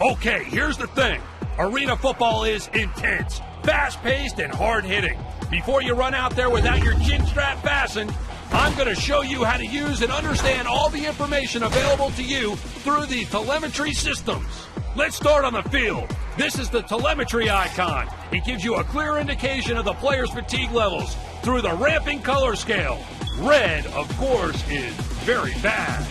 Okay, here's the thing. Arena football is intense, fast-paced, and hard-hitting. Before you run out there without your chin strap fastened, I'm going to show you how to use and understand all the information available to you through the telemetry systems. Let's start on the field. This is the telemetry icon. It gives you a clear indication of the player's fatigue levels through the ramping color scale. Red, of course, is very bad.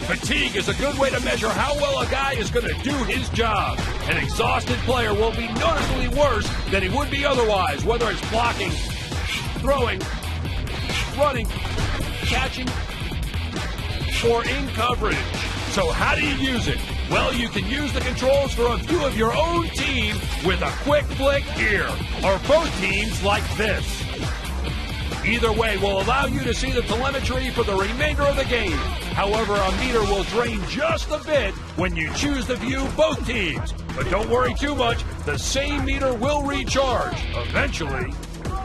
Fatigue is a good way to measure how well a guy is going to do his job. An exhausted player will be noticeably worse than he would be otherwise, whether it's blocking, throwing, running, catching, or in coverage. So how do you use it? Well, you can use the controls for a view of your own team with a quick flick here, or both teams like this. Either way will allow you to see the telemetry for the remainder of the game. However, a meter will drain just a bit when you choose to view both teams. But don't worry too much, the same meter will recharge eventually.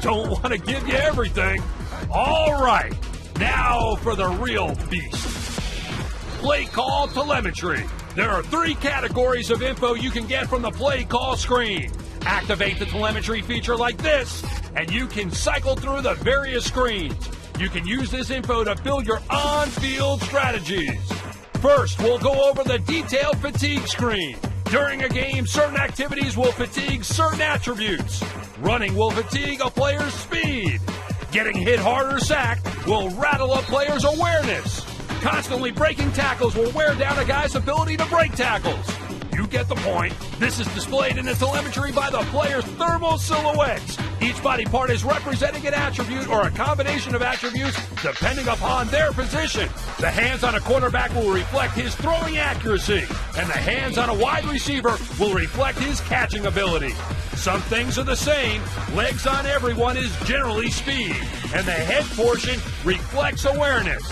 Don't want to give you everything. All right, now for the real beast. Play call telemetry. There are 3 categories of info you can get from the play call screen. Activate the telemetry feature like this, and you can cycle through the various screens. You can use this info to build your on-field strategies. First, we'll go over the detailed fatigue screen. During a game, certain activities will fatigue certain attributes. Running will fatigue a player's speed. Getting hit hard or sacked will rattle a player's awareness. Constantly breaking tackles will wear down a guy's ability to break tackles. You get the point. This is displayed in the telemetry by the player's thermal silhouettes. Each body part is representing an attribute or a combination of attributes depending upon their position. The hands on a quarterback will reflect his throwing accuracy, and the hands on a wide receiver will reflect his catching ability. Some things are the same. Legs on everyone is generally speed, and the head portion reflects awareness.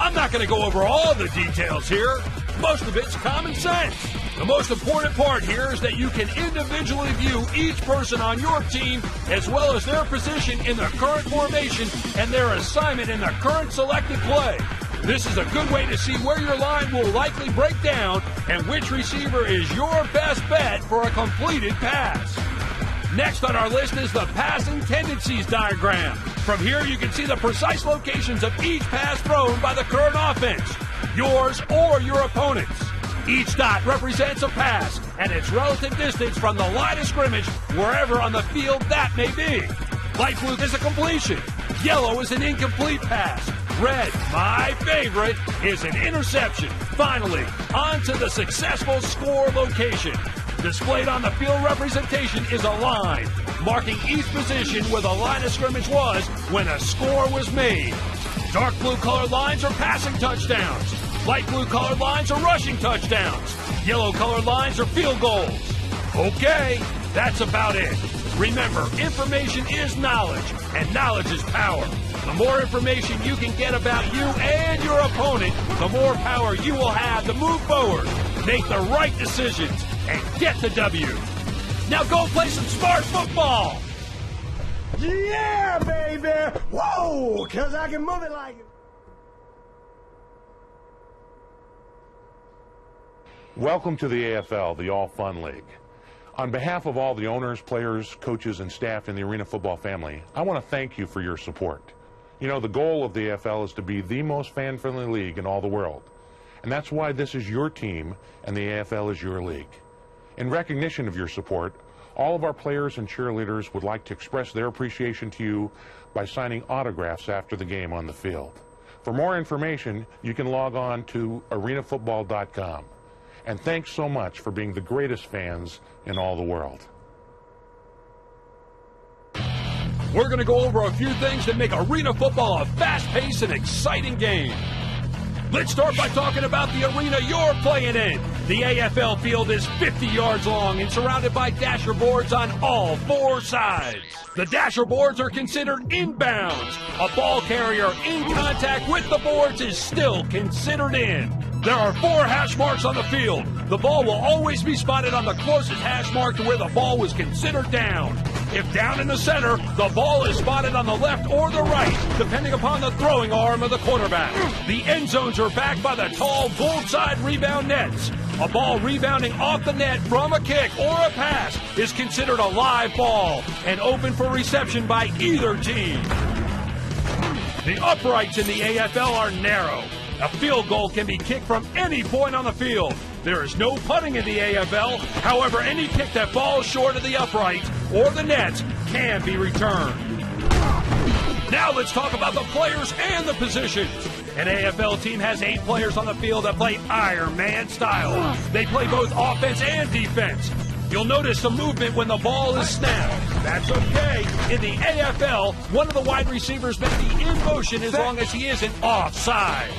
I'm not going to go over all the details here. Most of it's common sense. The most important part here is that you can individually view each person on your team as well as their position in the current formation and their assignment in the current selected play. This is a good way to see where your line will likely break down and which receiver is your best bet for a completed pass. Next on our list is the passing tendencies diagram. From here you can see the precise locations of each pass thrown by the current offense, yours or your opponent's. Each dot represents a pass and its relative distance from the line of scrimmage wherever on the field that may be. Light blue is a completion. Yellow is an incomplete pass. Red, my favorite, is an interception. Finally, on to the successful score location. Displayed on the field representation is a line, marking each position where the line of scrimmage was when a score was made. Dark blue colored lines are passing touchdowns. Light blue colored lines are rushing touchdowns. Yellow colored lines are field goals. Okay, that's about it. Remember, information is knowledge, and knowledge is power. The more information you can get about you and your opponent, the more power you will have to move forward, make the right decisions, and get the W. Now go play some smart football. Yeah, baby. Whoa, because I can move it like it. Welcome to the AFL, the All Fun League. On behalf of all the owners, players, coaches, and staff in the Arena Football family, I want to thank you for your support. You know, the goal of the AFL is to be the most fan-friendly league in all the world. And that's why this is your team and the AFL is your league. In recognition of your support, all of our players and cheerleaders would like to express their appreciation to you by signing autographs after the game on the field. For more information, you can log on to arenafootball.com. And thanks so much for being the greatest fans in all the world. We're going to go over a few things that make arena football a fast-paced and exciting game. Let's start by talking about the arena you're playing in. The AFL field is 50 yards long and surrounded by dasher boards on all 4 sides. The dasher boards are considered inbounds. A ball carrier in contact with the boards is still considered in. There are 4 hash marks on the field. The ball will always be spotted on the closest hash mark to where the ball was considered down. If down in the center, the ball is spotted on the left or the right, depending upon the throwing arm of the quarterback. The end zones are backed by the tall gold side rebound nets. A ball rebounding off the net from a kick or a pass is considered a live ball and open for reception by either team. The uprights in the AFL are narrow. A field goal can be kicked from any point on the field. There is no putting in the AFL. However, any kick that falls short of the uprights or the nets can be returned. Now let's talk about the players and the positions. An AFL team has 8 players on the field that play Iron Man style. They play both offense and defense. You'll notice some movement when the ball is snapped. That's okay. In the AFL, one of the wide receivers may be in motion as long as he isn't offside.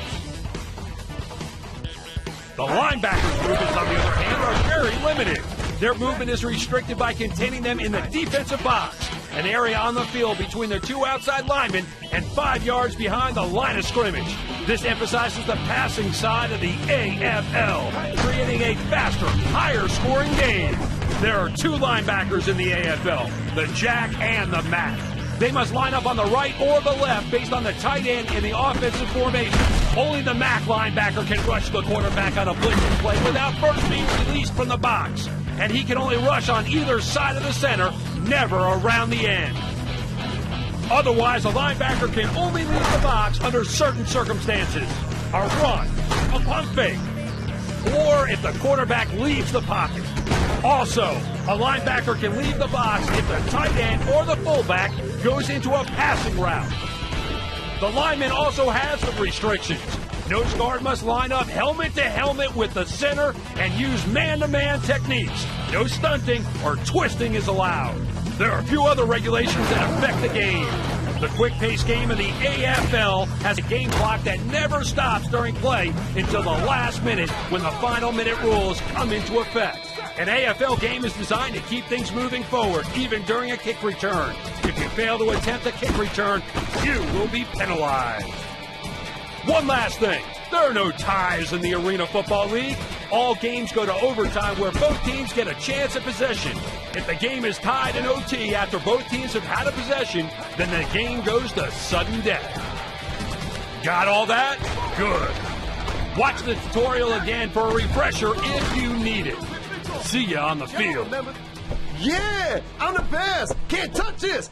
The linebackers' movements, on the other hand, are very limited. Their movement is restricted by containing them in the defensive box, an area on the field between the 2 outside linemen and 5 yards behind the line of scrimmage. This emphasizes the passing side of the AFL, creating a faster, higher-scoring game. There are 2 linebackers in the AFL, the Jack and the Mac. They must line up on the right or the left based on the tight end in the offensive formation. Only the Mac linebacker can rush the quarterback on a blitzing play without first being released from the box. And he can only rush on either side of the center, never around the end. Otherwise, a linebacker can only leave the box under certain circumstances. A run, a pump fake, or if the quarterback leaves the pocket. Also, a linebacker can leave the box if the tight end or the fullback goes into a passing route. The lineman also has some restrictions. Nose guard must line up helmet to helmet with the center and use man-to-man techniques. No stunting or twisting is allowed. There are a few other regulations that affect the game. The quick-paced game of the AFL has a game clock that never stops during play until the last minute when the final minute rules come into effect. An AFL game is designed to keep things moving forward, even during a kick return. If you fail to attempt a kick return, you will be penalized. One last thing, there are no ties in the Arena Football League. All games go to overtime where both teams get a chance at possession. If the game is tied in OT after both teams have had a possession, then the game goes to sudden death. Got all that? Good. Watch the tutorial again for a refresher if you need it. See ya on the field. Yeah, I'm the best. Can't touch this.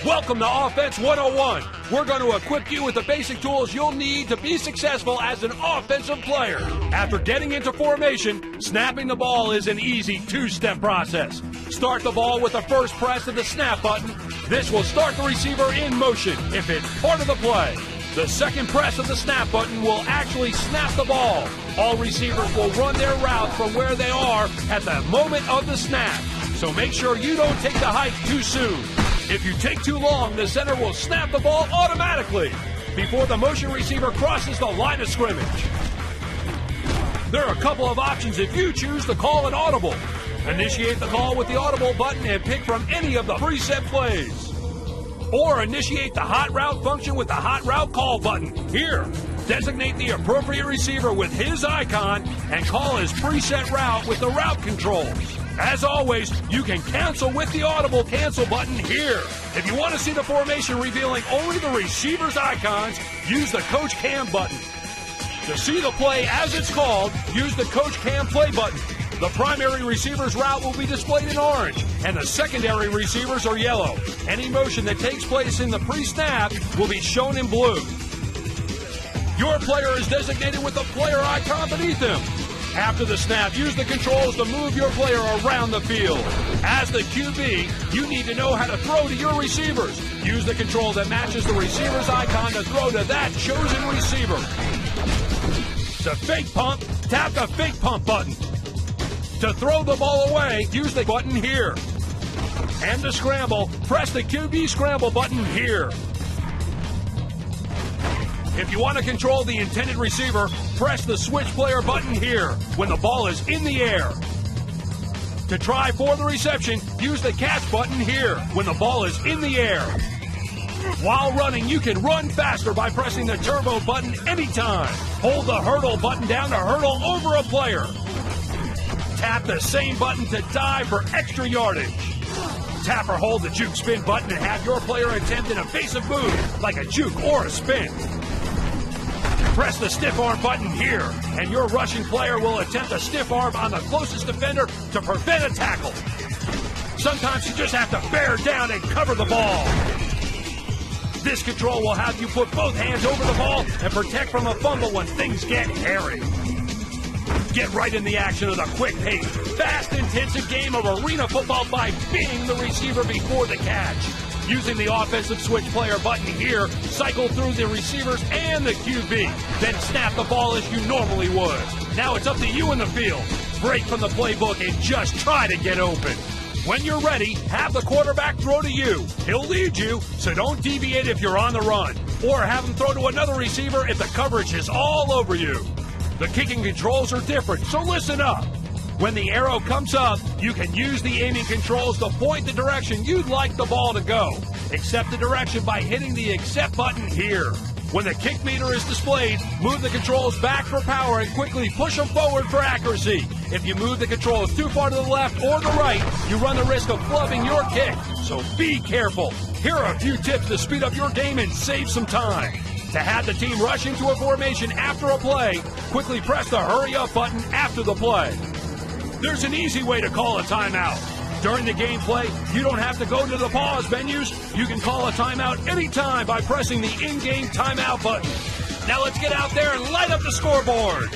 Welcome to Offense 101. We're going to equip you with the basic tools you'll need to be successful as an offensive player. After getting into formation, snapping the ball is an easy 2-step process. Start the ball with the first press of the snap button. This will start the receiver in motion if it's part of the play. The second press of the snap button will actually snap the ball. All receivers will run their route from where they are at the moment of the snap. So make sure you don't take the hike too soon. If you take too long, the center will snap the ball automatically before the motion receiver crosses the line of scrimmage. There are a couple of options if you choose to call an audible. Initiate the call with the audible button and pick from any of the preset plays. Or initiate the hot route function with the hot route call button. Here, designate the appropriate receiver with his icon and call his preset route with the route controls. As always, you can cancel with the audible cancel button here. If you want to see the formation revealing only the receiver's icons, use the Coach Cam button. To see the play as it's called, use the Coach Cam play button. The primary receiver's route will be displayed in orange, and the secondary receivers are yellow. Any motion that takes place in the pre-snap will be shown in blue. Your player is designated with the player icon beneath him. After the snap, use the controls to move your player around the field. As the QB, you need to know how to throw to your receivers. Use the control that matches the receiver's icon to throw to that chosen receiver. To fake pump, tap the fake pump button. To throw the ball away, use the button here. And to scramble, press the QB scramble button here. If you want to control the intended receiver, press the switch player button here when the ball is in the air. To try for the reception, use the catch button here when the ball is in the air. While running, you can run faster by pressing the turbo button anytime. Hold the hurdle button down to hurdle over a player. Tap the same button to dive for extra yardage. Tap or hold the juke spin button and have your player attempt an evasive move like a juke or a spin. Press the stiff arm button here, and your rushing player will attempt a stiff arm on the closest defender to prevent a tackle. Sometimes you just have to bear down and cover the ball. This control will have you put both hands over the ball and protect from a fumble when things get hairy. Get right in the action of the quick-paced, fast, intensive game of arena football by being the receiver before the catch. Using the offensive switch player button here, cycle through the receivers and the QB. Then snap the ball as you normally would. Now it's up to you in the field. Break from the playbook and just try to get open. When you're ready, have the quarterback throw to you. He'll lead you, so don't deviate if you're on the run. Or have him throw to another receiver if the coverage is all over you. The kicking controls are different, so listen up. When the arrow comes up, you can use the aiming controls to point the direction you'd like the ball to go. Accept the direction by hitting the accept button here. When the kick meter is displayed, move the controls back for power and quickly push them forward for accuracy. If you move the controls too far to the left or the right, you run the risk of flubbing your kick, so be careful. Here are a few tips to speed up your game and save some time. To have the team rush into a formation after a play, quickly press the hurry up button after the play. There's an easy way to call a timeout. During the gameplay, you don't have to go to the pause menus. You can call a timeout anytime by pressing the in-game timeout button. Now let's get out there and light up the scoreboard.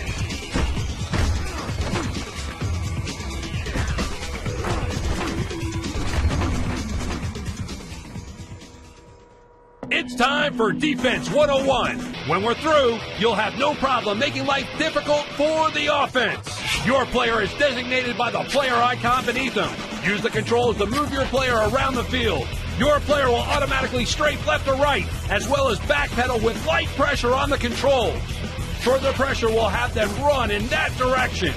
It's time for Defense 101. When we're through, you'll have no problem making life difficult for the offense. Your player is designated by the player icon beneath him. Use the controls to move your player around the field. Your player will automatically strafe left or right, as well as backpedal with light pressure on the controls. Further pressure will have them run in that direction.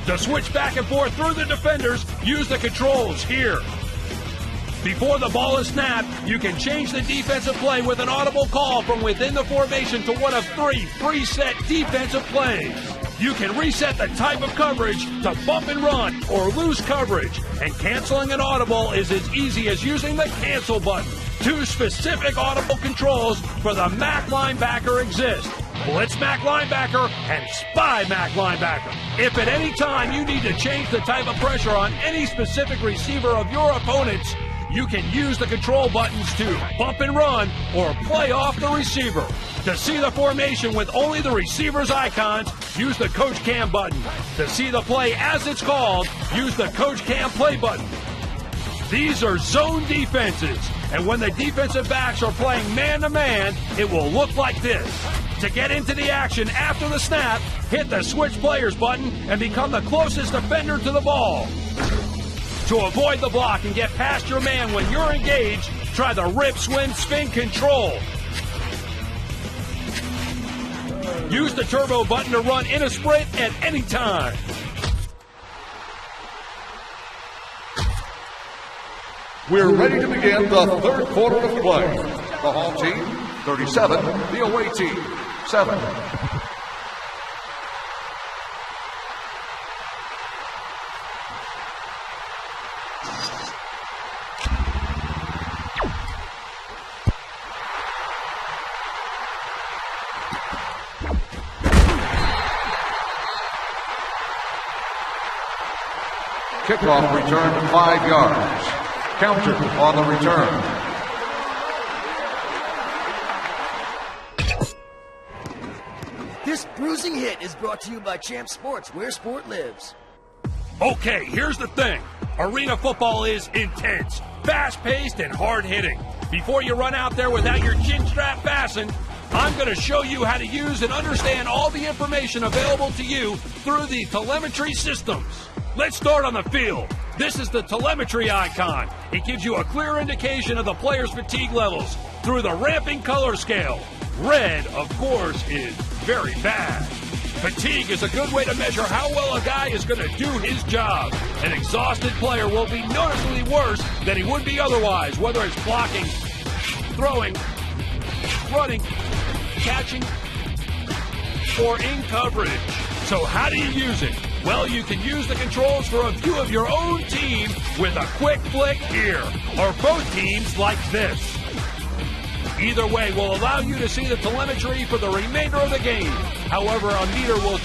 To switch back and forth through the defenders, use the controls here. Before the ball is snapped, you can change the defensive play with an audible call from within the formation to one of 3 preset defensive plays. You can reset the type of coverage to bump and run or loose coverage, and canceling an audible is as easy as using the cancel button. 2 specific audible controls for the MAC linebacker exist: Blitz MAC linebacker and Spy MAC linebacker. If at any time you need to change the type of pressure on any specific receiver of your opponents, you can use the control buttons to bump and run or play off the receiver. To see the formation with only the receiver's icons, use the Coach Cam button. To see the play as it's called, use the Coach Cam play button. These are zone defenses, and when the defensive backs are playing man-to-man, it will look like this. To get into the action after the snap, hit the switch players button and become the closest defender to the ball. To avoid the block and get past your man when you're engaged, try the rip, swim, spin control. Use the turbo button to run in a sprint at any time. We're ready to begin the third quarter of play. The home team, 37. The away team, 7. Kickoff return 5 yards. Counter on the return. This bruising hit is brought to you by Champ Sports, where sport lives. Okay, here's the thing. Arena football is intense, fast-paced, and hard-hitting. Before you run out there without your chin strap fastened, I'm going to show you how to use and understand all the information available to you through the telemetry systems. Let's start on the field. This is the telemetry icon. It gives you a clear indication of the player's fatigue levels through the ramping color scale. Red, of course, is very bad. Fatigue is a good way to measure how well a guy is going to do his job. An exhausted player will be noticeably worse than he would be otherwise, whether it's blocking, throwing, running, catching, or in coverage. So how do you use it? Well, you can use the controls for a view of your own team with a quick flick here, or both teams like this. Either way will allow you to see the telemetry for the remainder of the game. However, a meter will